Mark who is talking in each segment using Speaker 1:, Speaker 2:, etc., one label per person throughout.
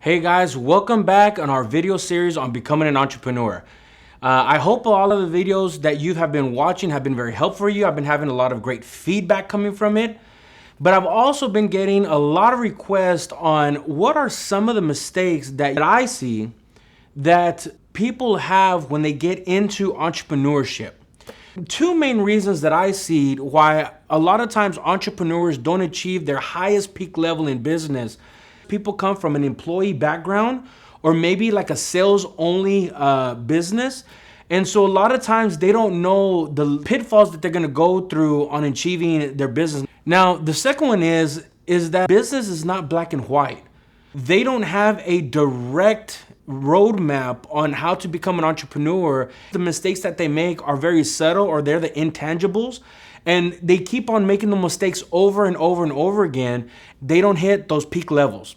Speaker 1: Hey guys, welcome back on our video series on becoming an entrepreneur. I hope all of the videos that you have been watching have been very helpful for you. I've been having a lot of great feedback coming from it, but I've also been getting a lot of requests on what are some of the mistakes that I see that people have when they get into entrepreneurship. Two main reasons that I see why a lot of times entrepreneurs don't achieve their highest peak level in business. People come from an employee background or maybe like a sales only business. And so a lot of times they don't know the pitfalls that they're gonna go through on achieving their business. Now, the second one is that business is not black and white. They don't have a direct roadmap on how to become an entrepreneur. The mistakes that they make are very subtle, or they're the intangibles, and they keep on making the mistakes over and over and over again. They don't hit those peak levels.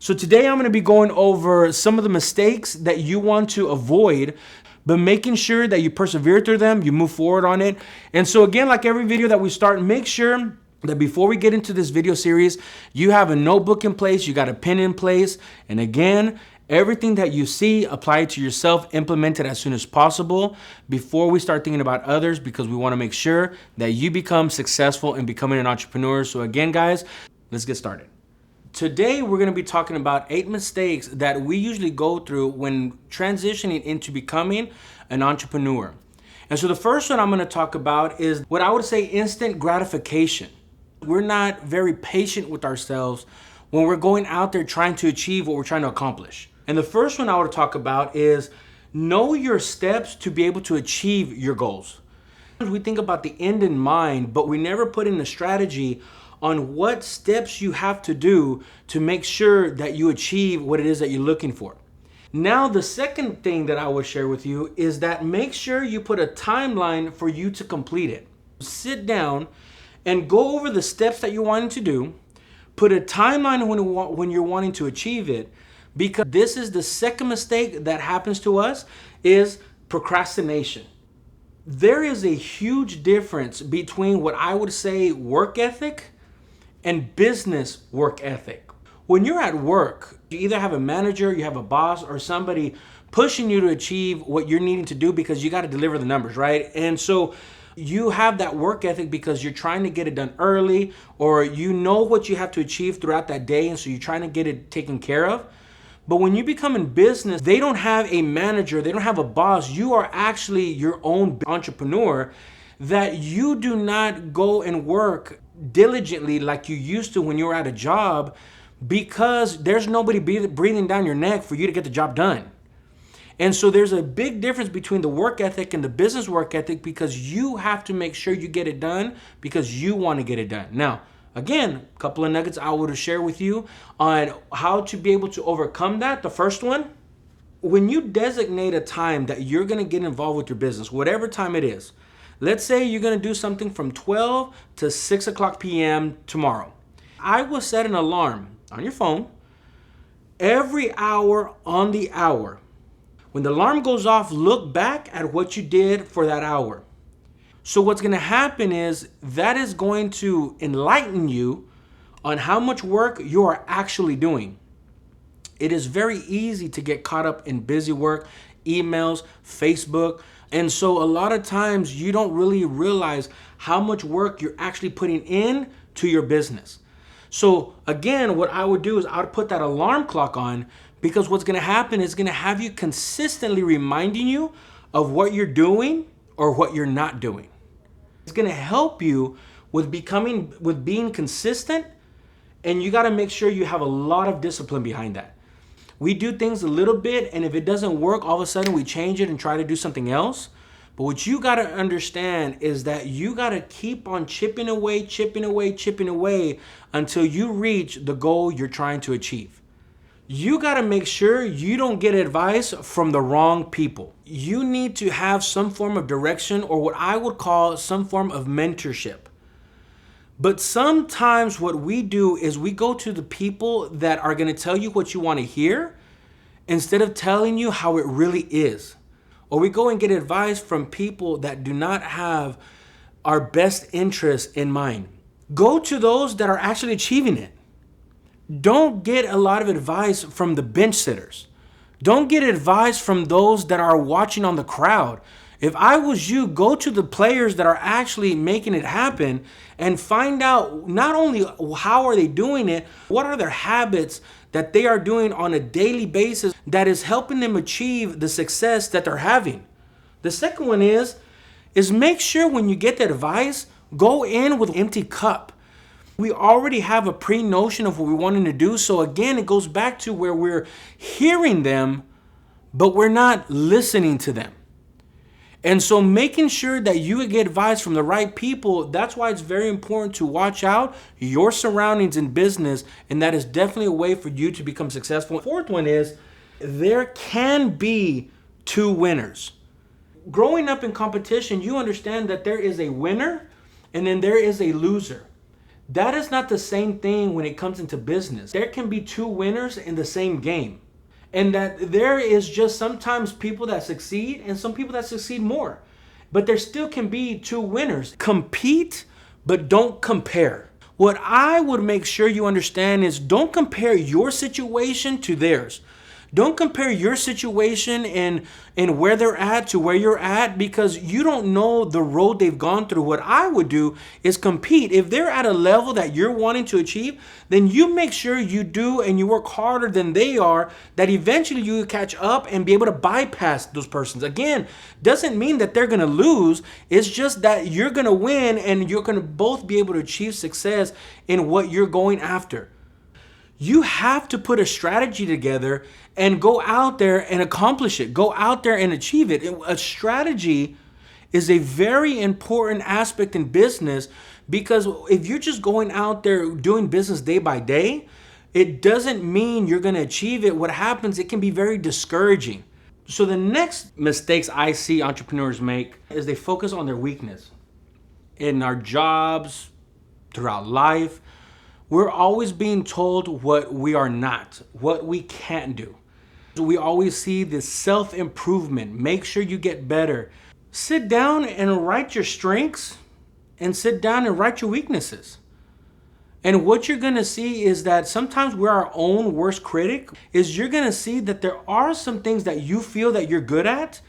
Speaker 1: So today I'm going to be going over some of the mistakes that you want to avoid, but making sure that you persevere through them, you move forward on it. And so again, like every video that we start, make sure that before we get into this video series, you have a notebook in place, you got a pen in place, and again, everything that you see, apply it to yourself, implement it as soon as possible before we start thinking about others, because we want to make sure that you become successful in becoming an entrepreneur. So again, guys, let's get started. Today, we're going to be talking about 8 mistakes that we usually go through when transitioning into becoming an entrepreneur. And so the first one I'm going to talk about is what I would say instant gratification. We're not very patient with ourselves when we're going out there trying to achieve what we're trying to accomplish. And the first one I want to talk about is know your steps to be able to achieve your goals. We think about the end in mind, but we never put in a strategy on what steps you have to do to make sure that you achieve what it is that you're looking for. Now, the second thing that I will share with you is that make sure you put a timeline for you to complete it. Sit down and go over the steps that you're wanting to do. Put a timeline when you're wanting to achieve it, because this is the second mistake that happens to us is procrastination. There is a huge difference between what I would say work ethic and business work ethic. When you're at work, you either have a manager, you have a boss, or somebody pushing you to achieve what you're needing to do because you got to deliver the numbers, right? And so you have that work ethic because you're trying to get it done early, or you know what you have to achieve throughout that day, and so you're trying to get it taken care of. But when you become in business, they don't have a manager, they don't have a boss. You are actually your own entrepreneur, that you do not go and work diligently like you used to when you were at a job, because there's nobody breathing down your neck for you to get the job done. And so there's a big difference between the work ethic and the business work ethic, because you have to make sure you get it done because you want to get it done. Now, again, a couple of nuggets I want to share with you on how to be able to overcome that. The first one, when you designate a time that you're going to get involved with your business, whatever time it is, let's say you're going to do something from 12 to 6 o'clock p.m. tomorrow. I will set an alarm on your phone every hour on the hour. When the alarm goes off, look back at what you did for that hour. So what's going to happen is that is going to enlighten you on how much work you are actually doing. It is very easy to get caught up in busy work, emails, Facebook. And so a lot of times you don't really realize how much work you're actually putting in to your business. So again, what I would do is I would put that alarm clock on, because what's going to happen is going to have you consistently reminding you of what you're doing or what you're not doing. It's going to help you with being consistent, and you got to make sure you have a lot of discipline behind that. We do things a little bit, and if it doesn't work, all of a sudden we change it and try to do something else. But what you got to understand is that you got to keep on chipping away until you reach the goal you're trying to achieve. You got to make sure you don't get advice from the wrong people. You need to have some form of direction, or what I would call some form of mentorship. But sometimes what we do is we go to the people that are going to tell you what you want to hear instead of telling you how it really is. Or we go and get advice from people that do not have our best interests in mind. Go to those that are actually achieving it. Don't get a lot of advice from the bench sitters. Don't get advice from those that are watching on the crowd. If I was you, go to the players that are actually making it happen and find out not only how are they doing it, what are their habits that they are doing on a daily basis that is helping them achieve the success that they're having. The second one is make sure when you get that advice, go in with an empty cup. We already have a pre-notion of what we're wanting to do. So again, it goes back to where we're hearing them, but we're not listening to them. And so making sure that you get advice from the right people, that's why it's very important to watch out your surroundings in business. And that is definitely a way for you to become successful. Fourth one is there can be two winners. Growing up in competition, you understand that there is a winner and then there is a loser. That is not the same thing when it comes into business. There can be two winners in the same game. And that there is just sometimes people that succeed and some people that succeed more. But there still can be two winners. Compete, but don't compare. What I would make sure you understand is don't compare your situation to theirs. Don't compare your situation and where they're at to where you're at, because you don't know the road they've gone through. What I would do is compete. If they're at a level that you're wanting to achieve, then you make sure you do and you work harder than they are, that eventually you catch up and be able to bypass those persons. Again, doesn't mean that they're going to lose. It's just that you're going to win and you're going to both be able to achieve success in what you're going after. You have to put a strategy together and go out there and accomplish it. Go out there and achieve it. A strategy is a very important aspect in business, because if you're just going out there doing business day by day, it doesn't mean you're going to achieve it. What happens, it can be very discouraging. So the next mistakes I see entrepreneurs make is they focus on their weakness. In our jobs, throughout life, we're always being told what we are not, what we can't do. We always see this self-improvement. Make sure you get better. Sit down and write your strengths and sit down and write your weaknesses. And what you're going to see is that sometimes we're our own worst critic. Is you're going to see that there are some things that you feel that you're good at.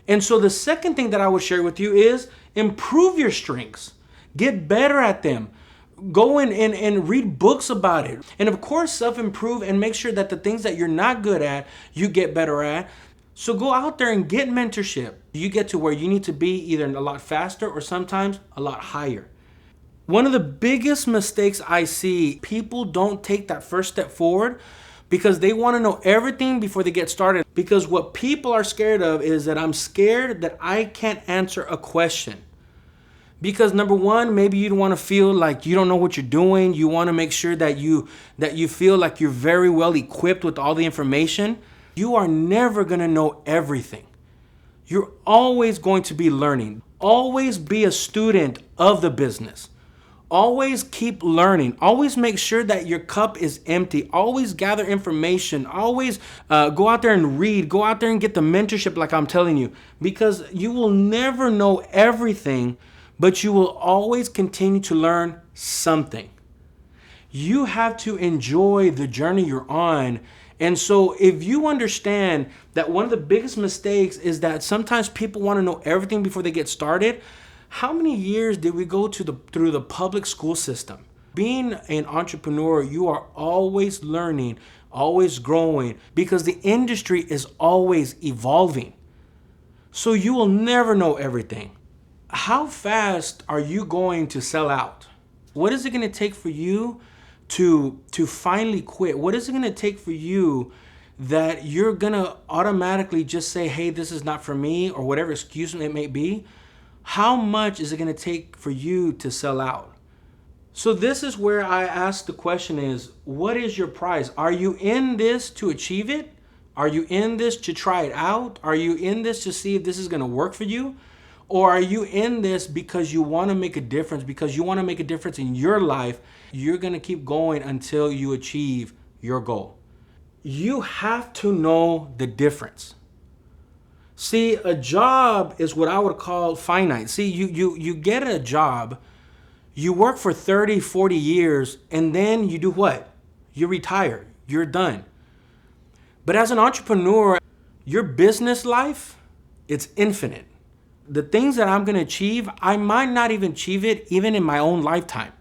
Speaker 1: And so the second thing that I would share with you is improve your strengths. Get better at them. Go in and read books about it. And of course, self-improve and make sure that the things that you're not good at, you get better at. So go out there and get mentorship. You get to where you need to be either a lot faster or sometimes a lot higher. One of the biggest mistakes I see, people don't take that first step forward because they want to know everything before they get started. Because what people are scared of is that I'm scared that I can't answer a question. Because number one, maybe you don't want to feel like you don't know what you're doing. You want to make sure that you feel like you're very well equipped with all the information. You are never going to know everything. You're always going to be learning. Always be a student of the business. Always keep learning. Always make sure that your cup is empty. Always gather information. Always go out there and read. Go out there and get the mentorship like I'm telling you. Because you will never know everything, but you will always continue to learn something. You have to enjoy the journey you're on. And so if you understand that one of the biggest mistakes is that sometimes people want to know everything before they get started, how many years did we go through the public school system? Being an entrepreneur, you are always learning, always growing, because the industry is always evolving. So you will never know everything. How fast are you going to sell out? What is it going to take for you to finally quit? What is it going to take for you that you're going to automatically just say, hey, this is not for me, or whatever excuse it may be? How much is it going to take for you to sell out? So this is where I ask the question is, what is your price? Are you in this to achieve it? Are you in this to try it out? Are you in this to see if this is going to work for you? Or are you in this because you want to make a difference, because you want to make a difference in your life? You're going to keep going until you achieve your goal. You have to know the difference. See, a job is what I would call finite. See, you get a job, you work for 30, 40 years, and then you do what? you retire, you're done. But as an entrepreneur, your business life, it's infinite. The things that I'm gonna achieve, I might not even achieve it even in my own lifetime.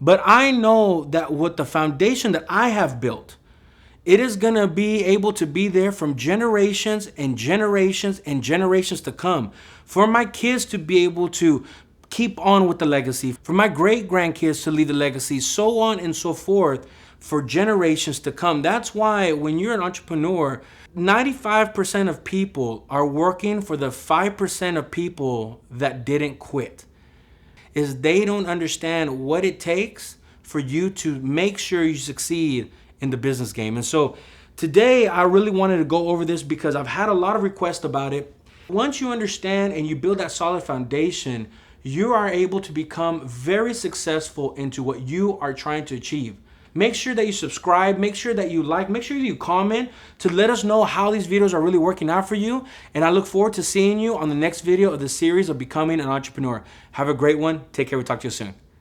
Speaker 1: But I know that with the foundation that I have built, it is gonna be able to be there from generations and generations and generations to come. For my kids to be able to keep on with the legacy, for my great grandkids to leave the legacy, so on and so forth, for generations to come. That's why when you're an entrepreneur, 95% of people are working for the 5% of people that didn't quit. Is they don't understand what it takes for you to make sure you succeed in the business game. And so today I really wanted to go over this because I've had a lot of requests about it. Once you understand and you build that solid foundation, you are able to become very successful into what you are trying to achieve. Make sure that you subscribe, make sure that you like, make sure you comment to let us know how these videos are really working out for you. And I look forward to seeing you on the next video of the series of Becoming an Entrepreneur. Have a great one. Take care. We'll talk to you soon.